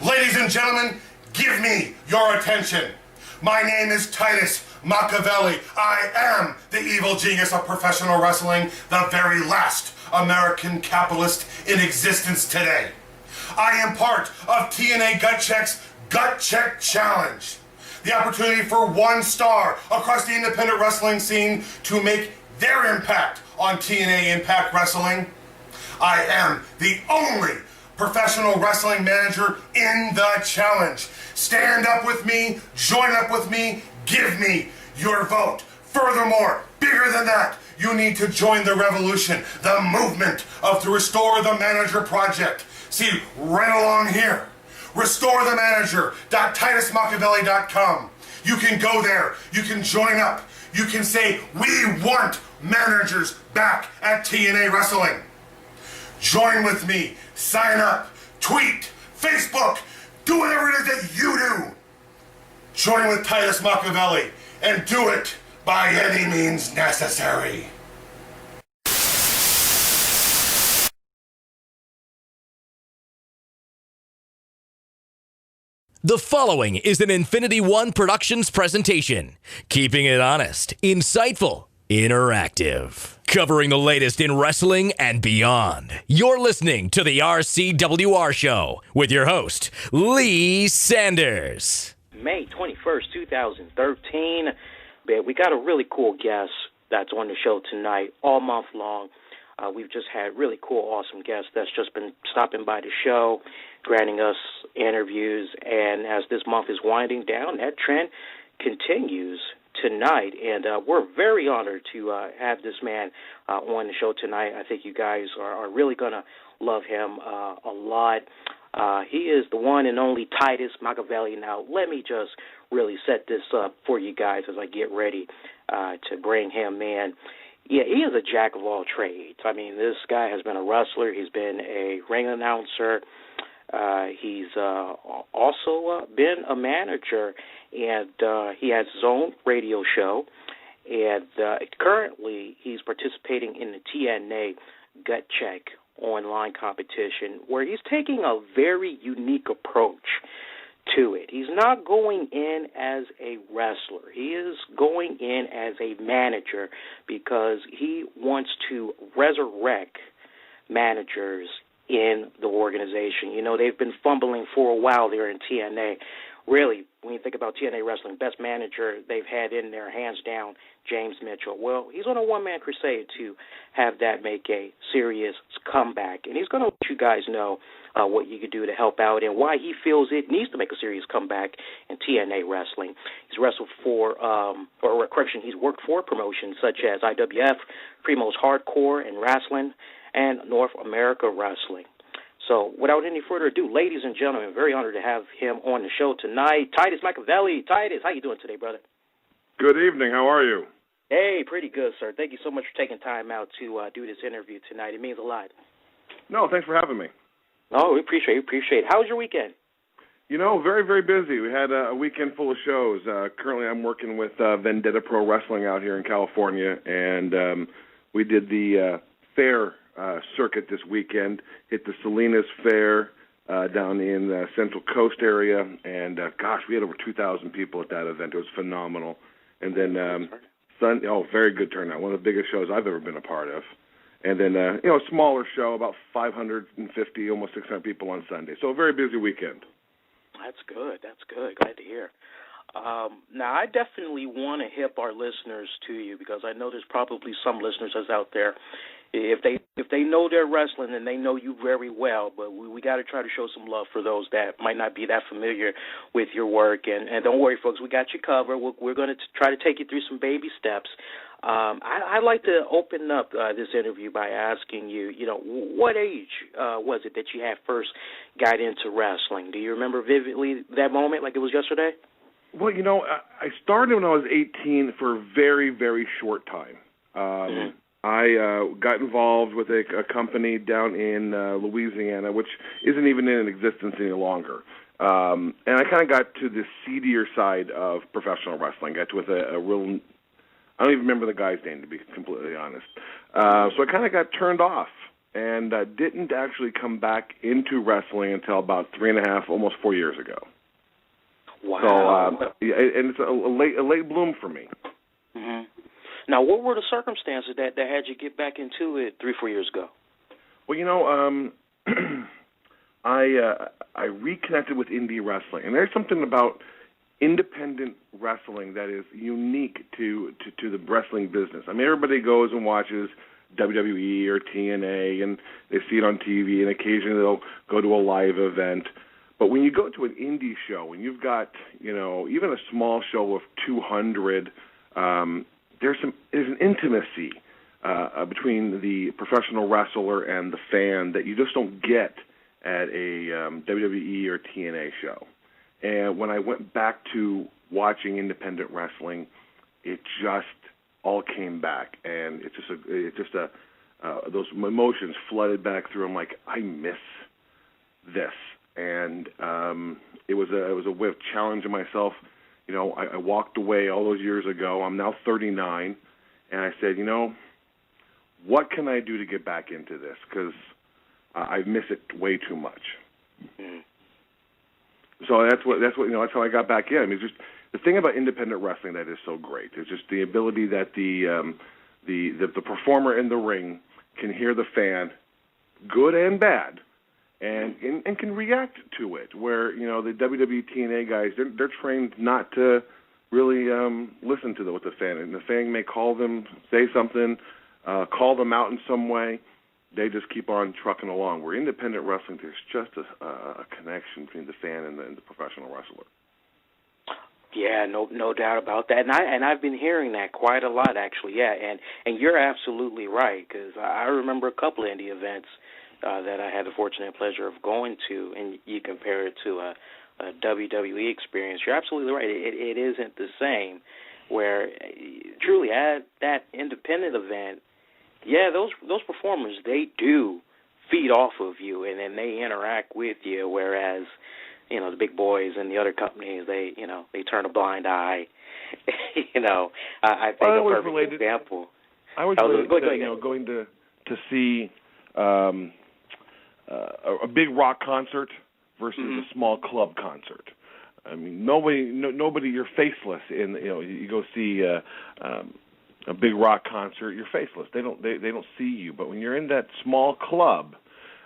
Ladies and gentlemen, give me your attention. My name is Titus Machiavelli. I am the evil genius of professional wrestling, the very last American capitalist in existence today. I am part of TNA Gut Check's Gut Check Challenge. The opportunity for one star across the independent wrestling scene to make their impact on TNA Impact Wrestling. I am the only professional wrestling manager in the challenge. Stand up with me, join up with me, give me your vote. Furthermore, bigger than that, you need to join the revolution, the movement of the Restore the Manager project. See, right along here, restorethemanager.titusmachiavelli.com. You can go there, you can join up, you can say, we want managers back at TNA Wrestling. Join with me, sign up, tweet, Facebook, do whatever it is that you do. Join with Titus Machiavelli and do it by any means necessary. The following is an Infinity One Productions presentation, keeping it honest, insightful, interactive, covering the latest in wrestling and beyond. You're listening to the RCWR Show with your host, Lee Sanders. May 21st, 2013. Man, we got a really cool guest that's on the show tonight all month long. We've just had really cool, awesome guests that's just been stopping by the show, granting us interviews, and as this month is winding down, that trend continues tonight, and we're very honored to have this man on the show tonight. I think you guys are really going to love him a lot. He is the one and only Titus Machiavelli. Now, let me just really set this up for you guys as I get ready to bring him in. Yeah, he is a jack of all trades. I mean, this guy has been a wrestler. He's been a ring announcer. He's also been a manager, and he has his own radio show. And currently, he's participating in the TNA Gut Check online competition, where he's taking a very unique approach to it. He's not going in as a wrestler. He is going in as a manager because he wants to resurrect managers in the organization. You know, they've been fumbling for a while there in TNA. Really, when you think about TNA Wrestling, best manager they've had in there, hands down, James Mitchell. Well, he's on a one-man crusade to have that make a serious comeback, and he's going to let you guys know what you could do to help out and why he feels it needs to make a serious comeback in TNA Wrestling. He's wrestled for, he's worked for promotions such as IWF, Primo's Hardcore and Wrestling, and North America Wrestling. So without any further ado, ladies and gentlemen, very honored to have him on the show tonight. Titus Machiavelli. Titus, how you doing today, brother? Good evening. How are you? Hey, pretty good, sir. Thank you so much for taking time out to do this interview tonight. It means a lot. No, thanks for having me. Oh, we appreciate it. How was your weekend? You know, very, very busy. We had a weekend full of shows. Currently, I'm working with Vendetta Pro Wrestling out here in California, and we did the fair circuit this weekend, hit the Salinas Fair down in the Central Coast area, and gosh, we had over 2,000 people at that event. It was phenomenal. And then very good turnout, one of the biggest shows I've ever been a part of. And then, a smaller show, about 550, almost 600 people on Sunday. So a very busy weekend. That's good. Glad to hear. Now, I definitely want to hip our listeners to you because I know there's probably some listeners that's out there. If they know their wrestling, then they know you very well. But we got to try to show some love for those that might not be that familiar with your work. And don't worry, folks, we got you covered. We're going to try to take you through some baby steps. I'd like to open up this interview by asking you, what age was it that you had first got into wrestling? Do you remember vividly that moment like it was yesterday? Well, I started when I was 18 for a very, very short time. I got involved with a company down in Louisiana, which isn't even in existence any longer. And I kind of got to the seedier side of professional wrestling. Got with a real, I don't even remember the guy's name, to be completely honest. So I kind of got turned off and didn't actually come back into wrestling until about 3.5, almost 4 years ago. Wow. So, and it's a late bloom for me. Mm-hmm. Now, what were the circumstances that had you get back into it 3-4 years ago? Well, I reconnected with indie wrestling, and there's something about independent wrestling that is unique to the wrestling business. I mean, everybody goes and watches WWE or TNA, and they see it on TV, and occasionally they'll go to a live event. But when you go to an indie show, and you've got, even a small show of 200, there's an intimacy between the professional wrestler and the fan that you just don't get at a WWE or TNA show. And when I went back to watching independent wrestling, it just all came back, and those emotions flooded back through. I'm like, I miss this, and it was a way of challenging myself. I walked away all those years ago. I'm now 39, and I said, what can I do to get back into this? Because I miss it way too much. Mm-hmm. So that's how I got back in. I mean, just the thing about independent wrestling that is so great is just the ability that the performer in the ring can hear the fan, good and bad, and can react to it. Where the WWE TNA guys, they're trained not to really listen to what the fan, and the fan may call them, say something, call them out in some way. They just keep on trucking along. Where independent wrestling, there's just a connection between the fan and the professional wrestler. Yeah, no doubt about that. And I've been hearing that quite a lot, actually. Yeah, and you're absolutely right, because I remember a couple of indie events that I had the fortunate pleasure of going to, and you compare it to a WWE experience. You're absolutely right. It isn't the same. Where truly at that independent event, yeah, those performers, they do feed off of you, and then they interact with you, whereas, the big boys and the other companies, they turn a blind eye. I think a perfect example. I was related going to see a big rock concert versus a small club concert. I mean, nobody. You're faceless. You go see a big rock concert. You're faceless. They don't see you. But when you're in that small club,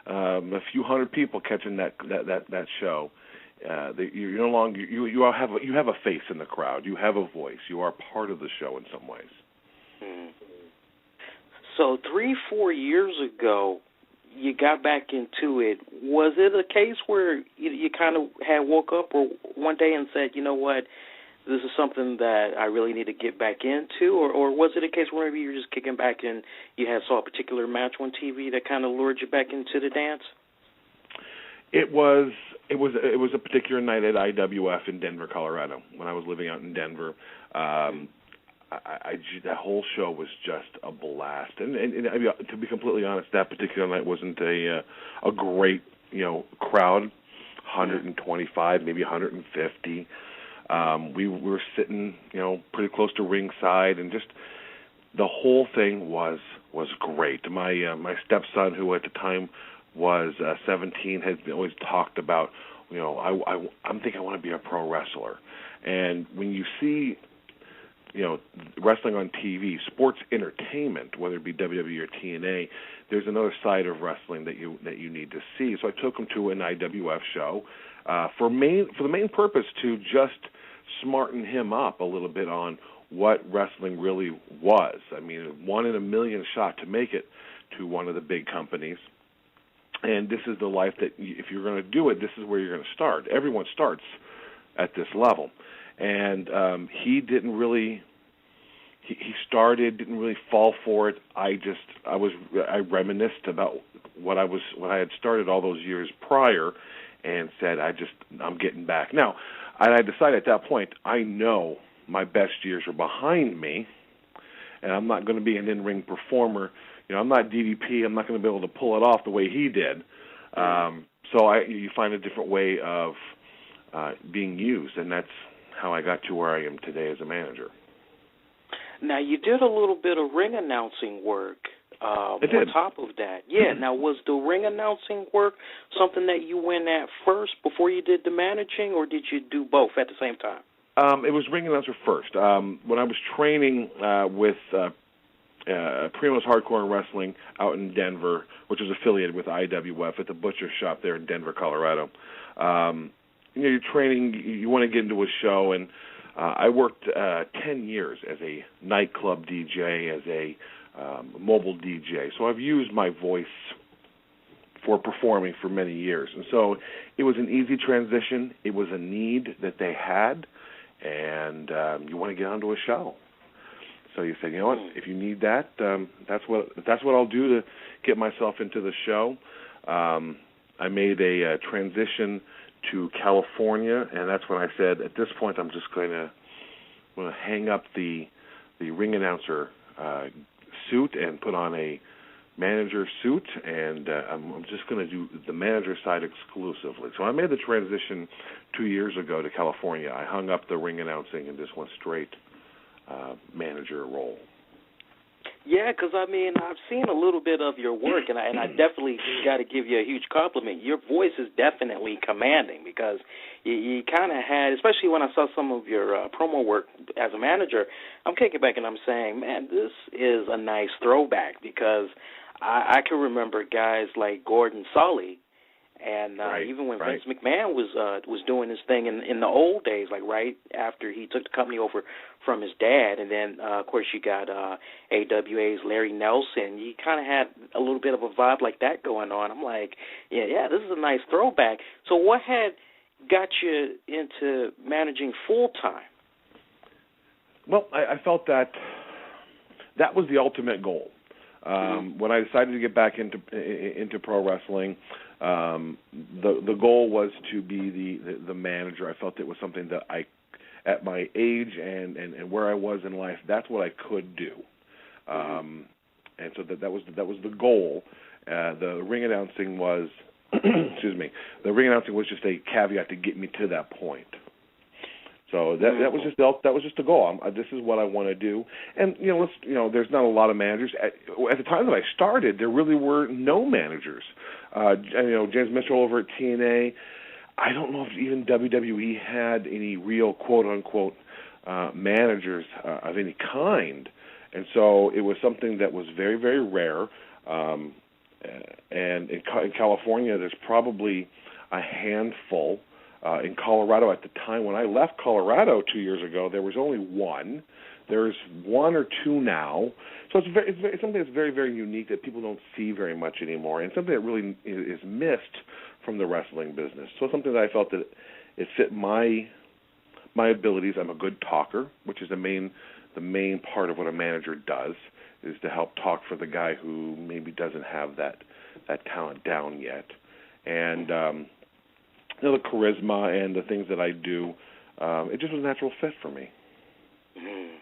a few hundred people catching that show, you're no longer you have a face in the crowd. You have a voice. You are part of the show in some ways. Hmm. So 3-4 years ago, you got back into it. Was it a case where you kind of had woke up or one day and said, you know what, this is something that I really need to get back into, or was it a case where maybe you were just kicking back and you saw a particular match on TV that kind of lured you back into the dance? It was a particular night at IWF in Denver, Colorado, when I was living out in Denver. That whole show was just a blast, and I mean, to be completely honest, that particular night wasn't a great crowd, 125, maybe 150. We were sitting pretty close to ringside, and just the whole thing was great. My stepson, who at the time was 17, has always talked about I'm thinking I want to be a pro wrestler, and when you see wrestling on TV, sports entertainment, whether it be WWE or TNA, there's another side of wrestling that you need to see. So I took him to an IWF show for the main purpose to just smarten him up a little bit on what wrestling really was. I mean, 1 in a million shot to make it to one of the big companies. And this is the life that, if you're going to do it, this is where you're going to start. Everyone starts at this level. And he didn't really. He didn't really fall for it. I reminisced about what I had started all those years prior, and said I'm getting back now. And I decided at that point, I know my best years are behind me, and I'm not going to be an in-ring performer. I'm not DDP. I'm not going to be able to pull it off the way he did. So you find a different way of being used, and that's how I got to where I am today as a manager. Now, you did a little bit of ring announcing work On top of that, now was the ring announcing work something that you went at first before you did the managing, or did you do both at the same time? It was ring announcer first. When I was training with Primo's Hardcore and Wrestling out in Denver, which is affiliated with IWF at the Butcher Shop there in Denver, Colorado. You're training, you want to get into a show, and I worked 10 years as a nightclub DJ, as a mobile DJ. So I've used my voice for performing for many years. And so it was an easy transition. It was a need that they had, and you want to get onto a show. So you say, you know what, if you need that, that's what I'll do to get myself into the show. I made a transition to California, and that's when I said, at this point, I'm just going to hang up the ring announcer suit and put on a manager suit, and I'm just going to do the manager side exclusively. So I made the transition 2 years ago to California. I hung up the ring announcing and just went straight manager role. Yeah, because, I mean, I've seen a little bit of your work, and I definitely got to give you a huge compliment. Your voice is definitely commanding, because you kind of had, especially when I saw some of your promo work as a manager, I'm kicking back and I'm saying, man, this is a nice throwback, because I can remember guys like Gordon Sully, and even when Vince McMahon was doing his thing in the old days, like right after he took the company over from his dad, and then, of course, you got AWA's Larry Nelson. You kind of had a little bit of a vibe like that going on. I'm like, yeah, this is a nice throwback. So what had got you into managing full-time? Well, I felt that was the ultimate goal. When I decided to get back into pro wrestling, the goal was to be the manager. I felt it was something that at my age and where I was in life, that's what I could do. And so that was the goal. The ring announcing was, excuse me, the ring announcing was just a caveat to get me to that point. So that was just the goal. This is what I want to do. And there's not a lot of managers at the time that I started. There really were no managers. James Mitchell over at TNA. I don't know if even WWE had any real quote unquote managers of any kind. And so it was something that was very, very rare. And in California, there's probably a handful. In Colorado at the time when I left Colorado 2 years ago, there was only one. There's one or two now. So it's something that's very, very unique that people don't see very much anymore, and something that really is missed from the wrestling business. So it's something that I felt that it fit my abilities. I'm a good talker, which is the main part of what a manager does, is to help talk for the guy who maybe doesn't have that talent down yet. And the charisma and the things that I do, it just was a natural fit for me. Mm-hmm.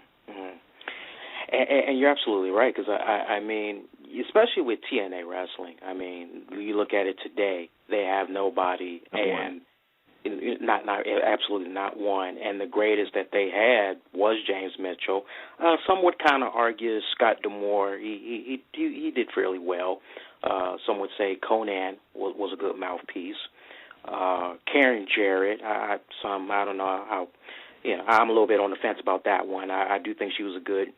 And you're absolutely right, because I mean, especially with TNA Wrestling, I mean, you look at it today, they have nobody, and not absolutely not one. And the greatest that they had was James Mitchell. Some would kind of argue Scott D'Amore. He did fairly well. Some would say Conan was a good mouthpiece. Karen Jarrett, I don't know how, I'm a little bit on the fence about that one. I do think she was a good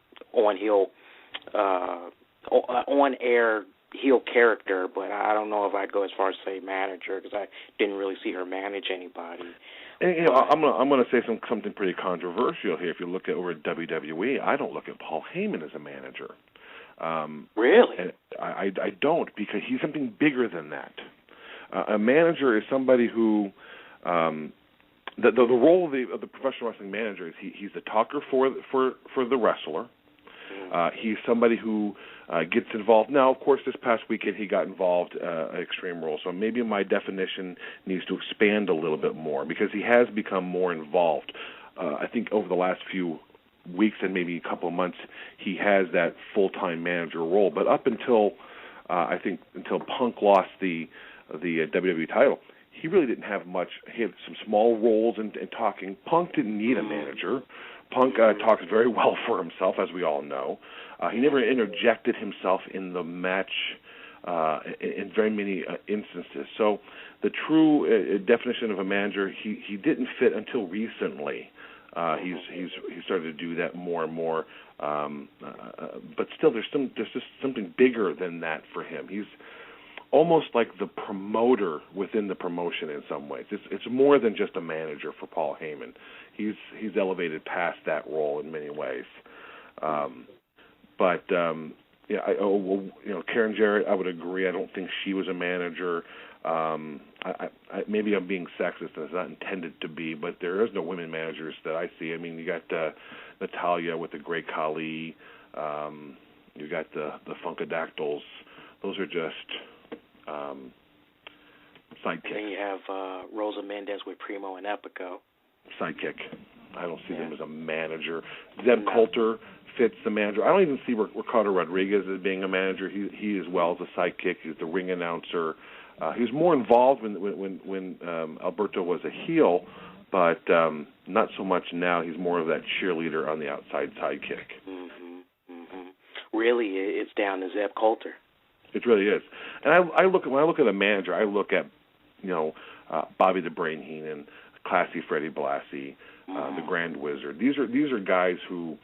on-air heel character, but I don't know if I'd go as far as say manager, because I didn't really see her manage anybody. And, I'm going to say something pretty controversial here. If you look at over at WWE, I don't look at Paul Heyman as a manager. Really? And I don't, because he's something bigger than that. A manager is somebody who, the role of the professional wrestling manager is he's the talker for the wrestler. He's somebody who gets involved. Now, of course, this past weekend he got involved in Extreme Rules, so maybe my definition needs to expand a little bit more, because he has become more involved. I think over the last few weeks and maybe a couple of months, he has that full-time manager role. But up until until Punk lost the WWE title, he really didn't have much. He had some small roles in talking. Punk didn't need a manager. Punk talks very well for himself, as we all know. He never interjected himself in the match in very many instances. So the true definition of a manager, he didn't fit until recently. He started to do that more and more. But still, there's just something bigger than that for him. He's almost like the promoter within the promotion in some ways. It's more than just a manager for Paul Heyman. He's elevated past that role in many ways. Karen Jarrett, I would agree. I don't think she was a manager. Maybe I'm being sexist, and it's not intended to be, but there is no women managers that I see. I mean, you got Natalia with the Great Khali. You got the Funkadactyls. Those are just sidekicks. Then you have Rosa Mendez with Primo and Epico. Sidekick. I don't see them as a manager. Zeb Coulter fits the manager. I don't even see Ricardo Rodriguez as being a manager. He as well is a sidekick. He's the ring announcer. He was more involved when Alberto was a heel, but not so much now. He's more of that cheerleader on the outside sidekick. Really, it's down to Zeb Coulter. It really is. And when I look at a manager, I look at Bobby the Brain Heenan, Classy Freddie Blassie, the Grand Wizard. These are guys who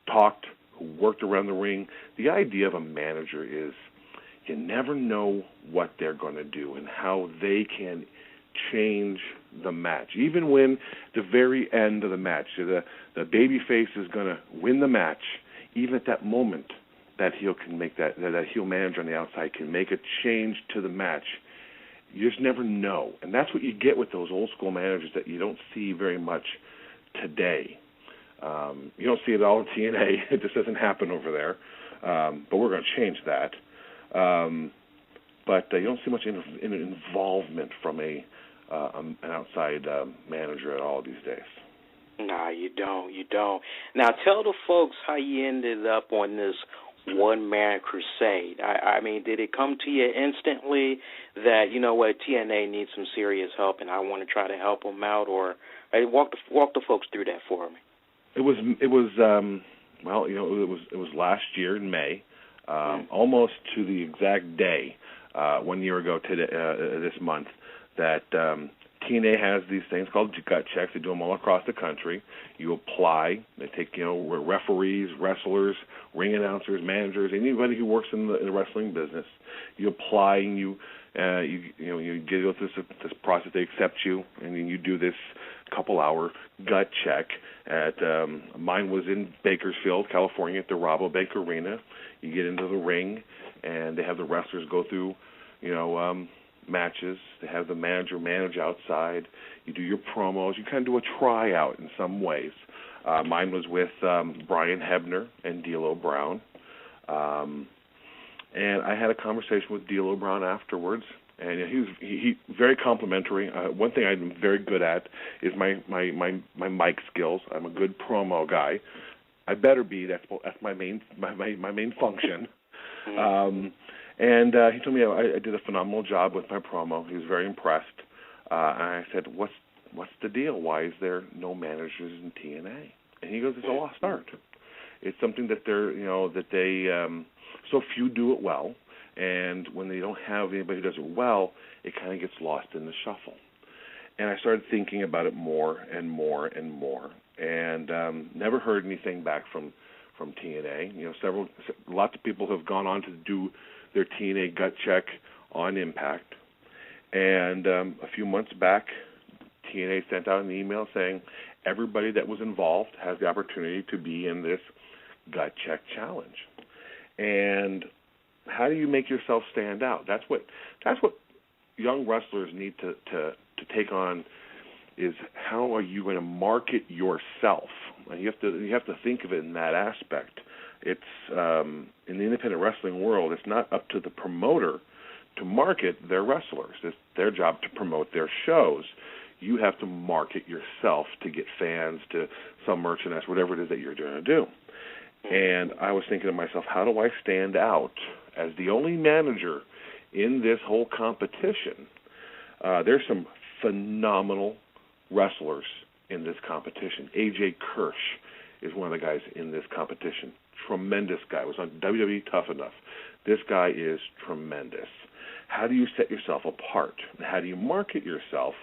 talked, who worked around the ring. The idea of a manager is you never know what they're going to do and how they can change the match. Even when the very end of the match, the babyface is going to win the match, even at that moment, that heel can make that heel manager on the outside can make a change to the match. You just never know. And that's what you get with those old school managers that you don't see very much today. You don't see it all in TNA. It just doesn't happen over there. But we're going to change that. But you don't see much involvement from an outside manager at all these days. Nah, you don't. Now, tell the folks how you ended up on this one-man crusade. I mean, did it come to you instantly that, you know what, TNA needs some serious help and I want to try to help them out? Or walk the folks through that for me. It was last year in May, almost to the exact day, 1 year ago today, this month, that TNA has these things called gut checks. They do them all across the country. You apply. They take, referees, wrestlers, ring announcers, managers, anybody who works in the wrestling business. You apply and you go through this process. They accept you, and then you do this couple-hour gut check. Mine was in Bakersfield, California, at the Rabobank Arena. You get into the ring, and they have the wrestlers go through, matches. They have the manager manage outside. You do your promos. You kind of do a tryout in some ways. Mine was with Brian Hebner and D'Lo Brown. And I had a conversation with D'Lo Brown afterwards, and he very complimentary. One thing I'm very good at is my mic skills. I'm a good promo guy. I better be. That's my main function. And he told me I did a phenomenal job with my promo. He was very impressed. And I said, "What's the deal? Why is there no managers in TNA?" And he goes, "It's a lost art. It's something that so few do it well, and when they don't have anybody who does it well, it kind of gets lost in the shuffle." And I started thinking about it more and more and more, and never heard anything back from TNA. Lots of people have gone on to do their TNA gut check on Impact, and a few months back, TNA sent out an email saying everybody that was involved has the opportunity to be in this gut check challenge. And how do you make yourself stand out? That's what young wrestlers need to take on, is how are you going to market yourself? And you have to think of it in that aspect. It's in the independent wrestling world, it's not up to the promoter to market their wrestlers. It's their job to promote their shows. You have to market yourself to get fans, to sell merchandise, whatever it is that you're going to do. And I was thinking to myself, how do I stand out as the only manager in this whole competition? There's some phenomenal wrestlers in this competition. AJ Kirsch is one of the guys in this competition. Tremendous guy. Was on WWE Tough Enough. This guy is tremendous. How do you set yourself apart? How do you market yourself?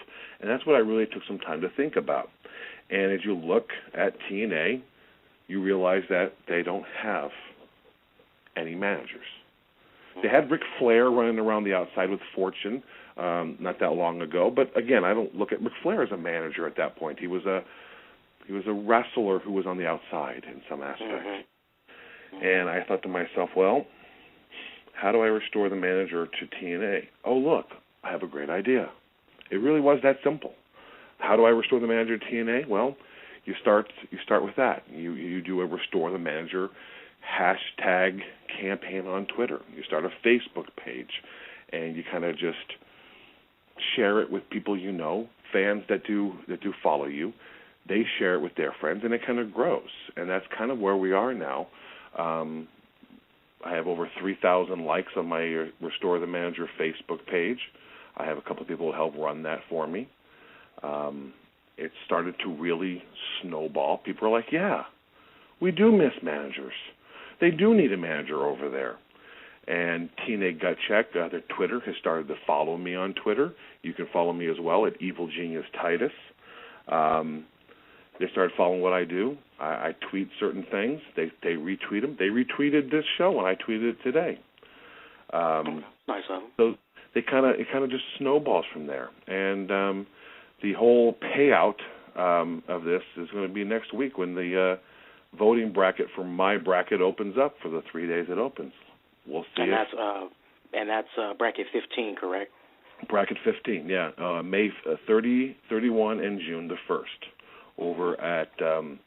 And that's what I really took some time to think about. And as you look at TNA, you realize that they don't have any managers. They had Ric Flair running around the outside with Fortune not that long ago. But again, I don't look at Ric Flair as a manager at that point. He was a wrestler who was on the outside in some aspects. And I thought to myself, well, how do I restore the manager to TNA? Oh, look, I have a great idea. It really was that simple. How do I restore the manager to TNA? Well, you start with that. You do a restore the manager hashtag campaign on Twitter. You start a Facebook page, and you kind of just share it with people you know, fans that do follow you. They share it with their friends, and it kind of grows. And that's kind of where we are now. I have over 3,000 likes on my Restore the Manager Facebook page. I have a couple of people who help run that for me. It started to really snowball. People are like, yeah, we do miss managers. They do need a manager over there. And TNA Gut Check, their Twitter, has started to follow me on Twitter. You can follow me as well at Evil Genius Titus. They started following what I do. I tweet certain things. They retweet them. They retweeted this show, and I tweeted it today. Nice of them. So it kind of just snowballs from there. And the whole payout of this is going to be next week when the voting bracket for my bracket opens up for the 3 days it opens. We'll see. And that's bracket 15, correct? Bracket 15, yeah. May 30, 31, and June the 1st. Over at the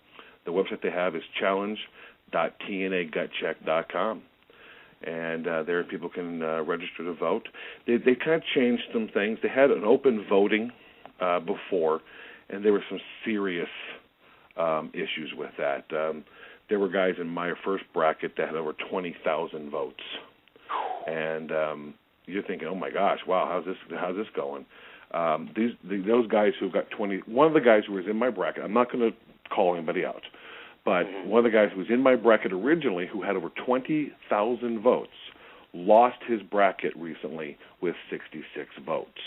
website they have is challenge.tnagutcheck.com. And there people can register to vote. They kind of changed some things. They had an open voting before, and there were some serious issues with that. There were guys in my first bracket that had over 20,000 votes. And you're thinking, oh, my gosh, wow, how's this going? Those guys who got 20, one of the guys who was in my bracket, I'm not going to call anybody out, but one of the guys who was in my bracket originally who had over 20,000 votes lost his bracket recently with 66 votes.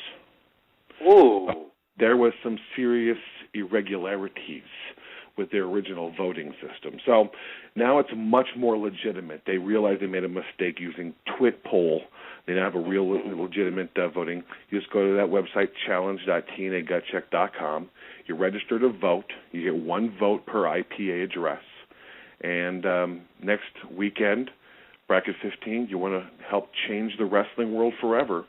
Ooh. There was some serious irregularities with their original voting system. So now it's much more legitimate. They realized they made a mistake using Twit poll. They now have a real legitimate voting. You just go to that website, challenge.tnagutcheck.com. You register to vote. You get one vote per IPA address. And next weekend, bracket 15, you want to help change the wrestling world forever,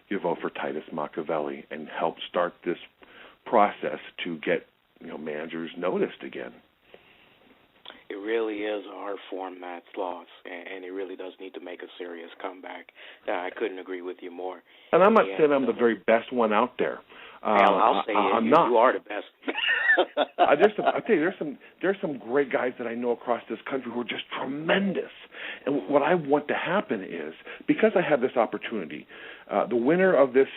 you vote for Titus Machiavelli and help start this process to get managers noticed again. It really is an art form that's lost, and it really does need to make a serious comeback. I couldn't agree with you more. And I'm not saying I'm the very best one out there. I'll say I'm not. You are the best. I tell you, there's some great guys that I know across this country who are just tremendous. And what I want to happen is, because I have this opportunity, the winner of this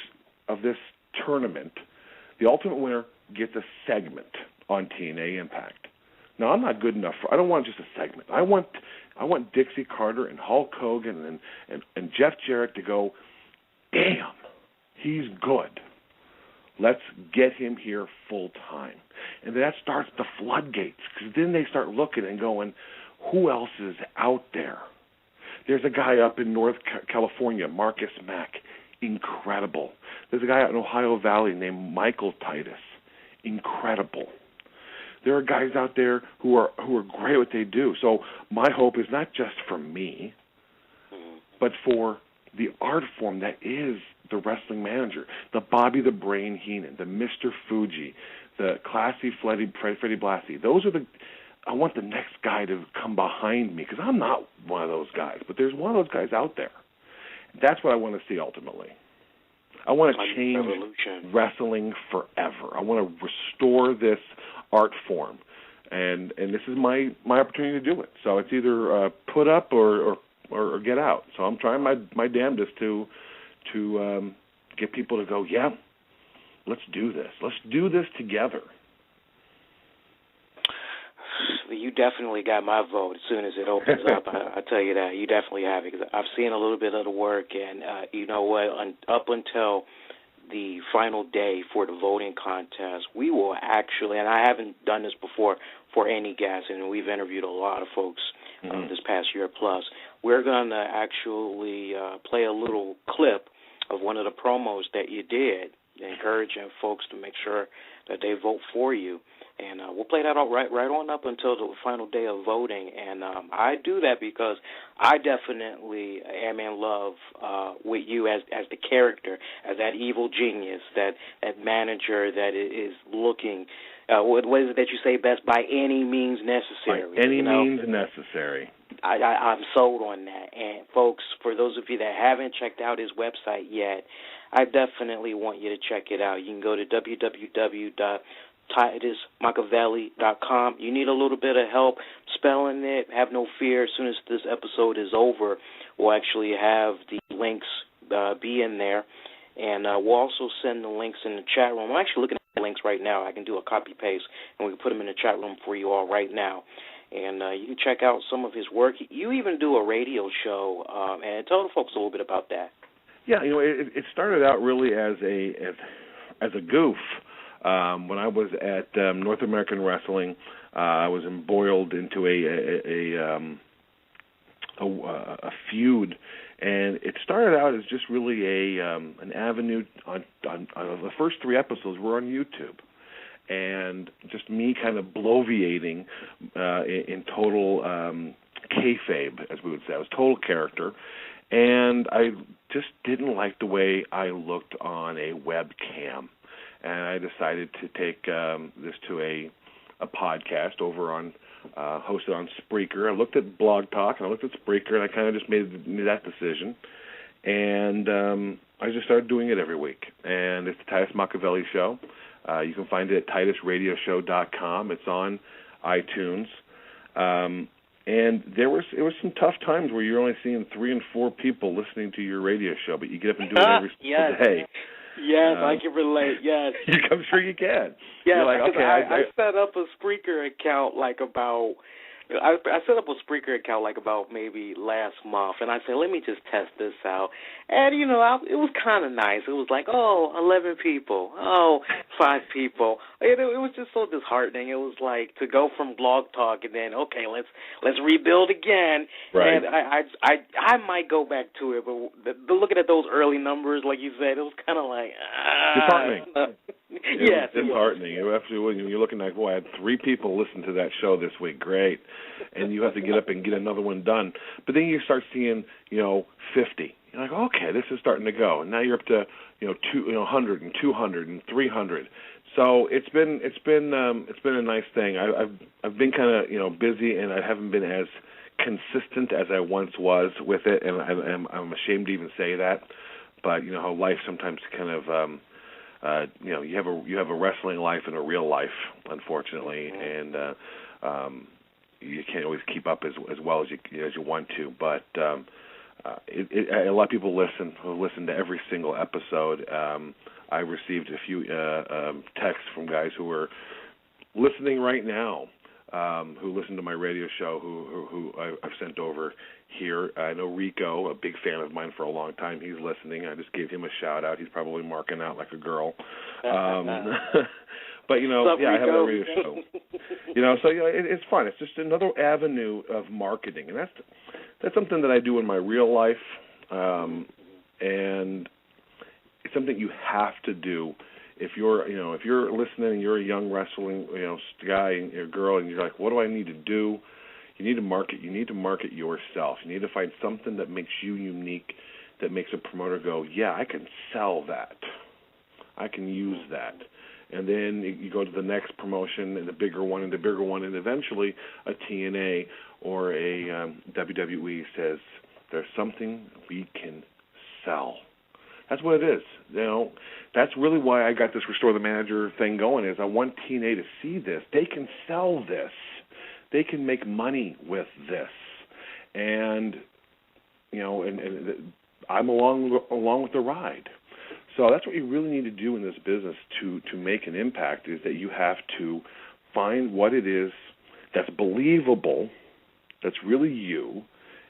tournament, the ultimate winner, gets a segment on TNA Impact. Now, I'm not good enough I don't want just a segment. I want Dixie Carter and Hulk Hogan and Jeff Jarrett to go, damn, he's good. Let's get him here full time. And that starts the floodgates, because then they start looking and going, who else is out there? There's a guy up in North California, Marcus Mack, incredible. There's a guy out in Ohio Valley named Michael Titus, incredible. There are guys out there who are great at what they do. So my hope is not just for me, but for the art form that is the wrestling manager, the Bobby the Brain Heenan, the Mr. Fuji, the classy Freddie Blassie. I want the next guy to come behind me, because I'm not one of those guys, but there's one of those guys out there. That's what I want to see ultimately. I want to change wrestling forever. I want to restore this art form, and this is my opportunity to do it. So it's either put up or get out. So I'm trying my damnedest to get people to go, yeah, let's do this. Let's do this together. you definitely got my vote as soon as it opens up. I tell you that. You definitely have it, because I've seen a little bit of the work, and you know what? Up until the final day for the voting contest, we will actually, and I haven't done this before for any guests, and we've interviewed a lot of folks this past year plus, we're going to actually play a little clip of one of the promos that you did, encouraging folks to make sure that they vote for you. And we'll play that right on up until the final day of voting. And I do that because I definitely am in love with you as the character, as that evil genius, that manager that is looking, what is it that you say best, by any means necessary. By any means necessary. I'm sold on that. And, folks, for those of you that haven't checked out his website yet, I definitely want you to check it out. You can go to www.titusmachiavelli.com. You need a little bit of help spelling it. Have no fear. As soon as this episode is over, we'll actually have the links be in there. And we'll also send the links in the chat room. I'm actually looking at the links right now. I can do a copy-paste, and we can put them in the chat room for you all right now. And you can check out some of his work. You even do a radio show, and tell the folks a little bit about that. Yeah, it started out really as a goof. When I was at North American Wrestling, I was embroiled into a feud, and it started out as just really an avenue. On the first 3 episodes were on YouTube, and just me kind of bloviating in total kayfabe, as we would say. I was total character. And I just didn't like the way I looked on a webcam. And I decided to take this to a podcast over on, hosted on Spreaker. I looked at Blog Talk, and I looked at Spreaker, and I kind of just made that decision. And I just started doing it every week. And it's the Titus Machiavelli Show. You can find it at titusradioshow.com. It's on iTunes. And it was some tough times where you're only seeing 3 and 4 people listening to your radio show, but you get up and do it every single day. Yes, I can relate. Yes, I'm sure you can. Yes, you're like, okay, I set up a Spreaker account I set up a Spreaker account about maybe last month, and I said, let me just test this out. And, it was kind of nice. It was like, 11 people, 5 people. It was just so disheartening. It was like to go from Blog Talk and then, okay, let's rebuild again. Right. And I might go back to it, but looking at those early numbers, like you said, it was kind of like, disheartening. Yes, disheartening. When you're looking like, boy, I had 3 people listen to that show this week. Great. And you have to get up and get another one done. But then you start seeing, 50. You're like, okay, this is starting to go. And now you're up to, 100 and 200 and 300. So it's been a nice thing. I've been kind of, busy, and I haven't been as consistent as I once was with it, and I'm ashamed to even say that. But how life sometimes kind of you have a wrestling life and a real life, unfortunately, and you can't always keep up as well as you want to. But a lot of people listen to every single episode. I received a few texts from guys who were listening right now, who listen to my radio show, who I've sent over here. I know Rico, a big fan of mine for a long time. He's listening. I just gave him a shout out. He's probably marking out like a girl. But I have a radio show. So it's fun. It's just another avenue of marketing, and that's something that I do in my real life, and it's something you have to do. If you're listening and you're a young wrestling guy or girl, and you're like, what do I need to do? You need to market. You need to market yourself. You need to find something that makes you unique, that makes a promoter go, yeah, I can sell that. I can use that. And then you go to the next promotion and the bigger one, and eventually a TNA or a WWE says, there's something we can sell. That's what it is. That's really why I got this Restore the Manager thing going, is I want TNA to see this. They can sell this. They can make money with this. And, and I'm along with the ride. So that's what you really need to do in this business to make an impact, is that you have to find what it is that's believable, that's really you,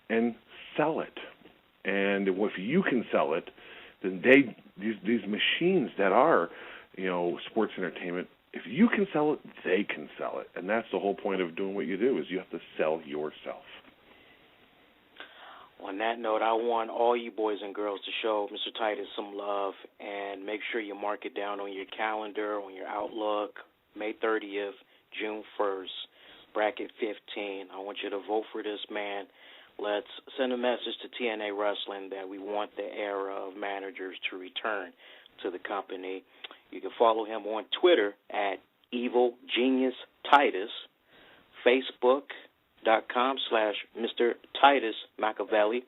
and sell it. And if you can sell it, then these machines that are, sports entertainment, if you can sell it, they can sell it. And that's the whole point of doing what you do, is you have to sell yourself. On that note, I want all you boys and girls to show Mr. Titus some love and make sure you mark it down on your calendar, on your Outlook, May 30th, June 1st, bracket 15. I want you to vote for this man. Let's send a message to TNA Wrestling that we want the era of managers to return to the company. You can follow him on Twitter at Evil Genius Titus, Facebook.com/Mr. Titus Machiavelli,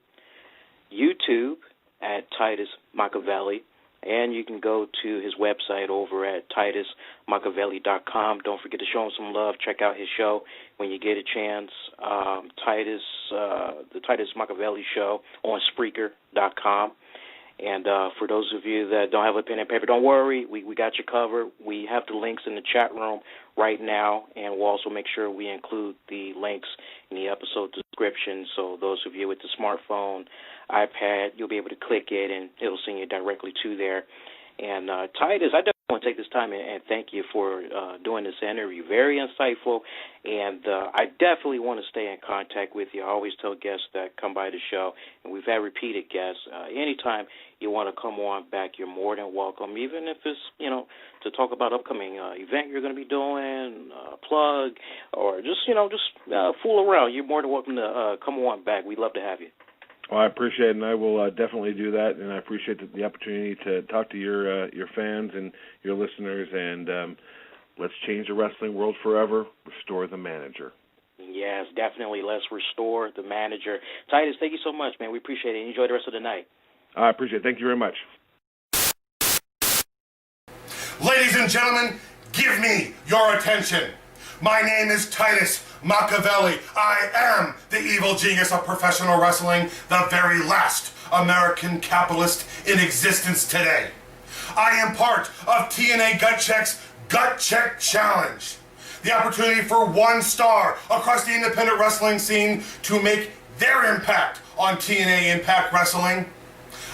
YouTube at Titus Machiavelli, and you can go to his website over at TitusMachiavelli.com. Don't forget to show him some love. Check out his show when you get a chance. The Titus Machiavelli Show on Spreaker.com. And for those of you that don't have a pen and paper, don't worry. We got you covered. We have the links in the chat room right now, and we'll also make sure we include the links in the episode description. So those of you with the smartphone, iPad, you'll be able to click it, and it'll send you directly to there. And Titus, I definitely want to take this time and thank you for doing this interview. Very insightful, and I definitely want to stay in contact with you. I always tell guests that come by the show, and we've had repeated guests. Anytime you want to come on back, you're more than welcome, even if it's, to talk about upcoming event you're going to be doing, plug, or just fool around. You're more than welcome to come on back. We'd love to have you. Well, I appreciate it, and I will definitely do that, and I appreciate the opportunity to talk to your fans and your listeners, and let's change the wrestling world forever, restore the manager. Yes, definitely. Let's restore the manager. Titus, thank you so much, man. We appreciate it. Enjoy the rest of the night. I appreciate it. Thank you very much. Ladies and gentlemen, give me your attention. My name is Titus Machiavelli. I am the evil genius of professional wrestling, the very last American capitalist in existence today. I am part of TNA Gut Check's Gut Check Challenge, the opportunity for one star across the independent wrestling scene to make their impact on TNA Impact Wrestling.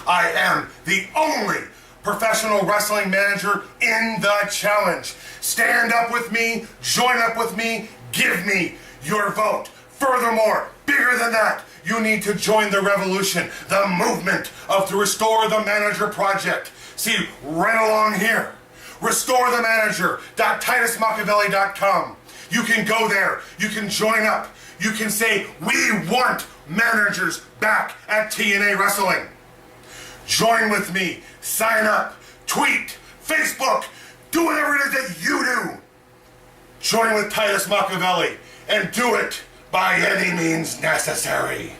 I am the only professional wrestling manager in the challenge. Stand up with me, join up with me, give me your vote. Furthermore, bigger than that, you need to join the revolution, the movement of the Restore the Manager project. See, right along here, restorethemanager.titusmachiavelli.com. You can go there, you can join up, you can say, we want managers back at TNA Wrestling. Join with me, sign up, tweet, Facebook, do whatever it is that you do. Join with Titus Machiavelli and do it by any means necessary.